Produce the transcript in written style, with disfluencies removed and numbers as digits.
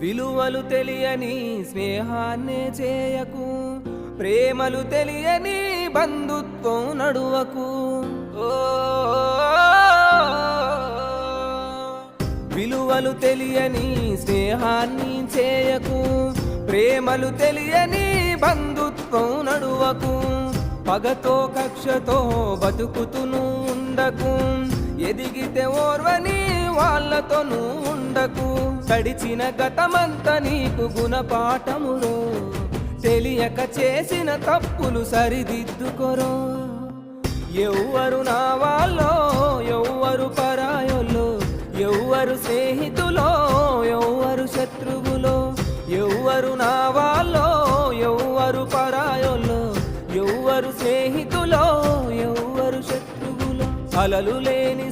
విలువలు తెలియని స్నేహాన్నే చేయకు, ప్రేమలు తెలియని బంధుత్వం నడువకు. విలువలు తెలియని స్నేహాన్ని చేయకు, ప్రేమలు తెలియని బంధుత్వం నడువకు. పగతో కక్షతో బతుకుతును ఉండకు, ఎదిగితే ఓర్వని వాళ్ళతోనూ ఉండకు. గడిచిన గతమంతా నీకు గుణపాఠములో, తెలియక చేసిన తప్పులు సరిదిద్దుకొరో. ఎవ్వరు నా వాళ్ళో, ఎవ్వరు పరాయోలో, ఎవ్వరు స్నేహితులో, ఎవ్వరు శత్రువులో. ఎవ్వరు నా వాళ్ళో, ఎవ్వరు పరాయోలో, ఎవ్వరు స్నేహితులో, ఎవ్వరు శత్రువులో. అలలు లేని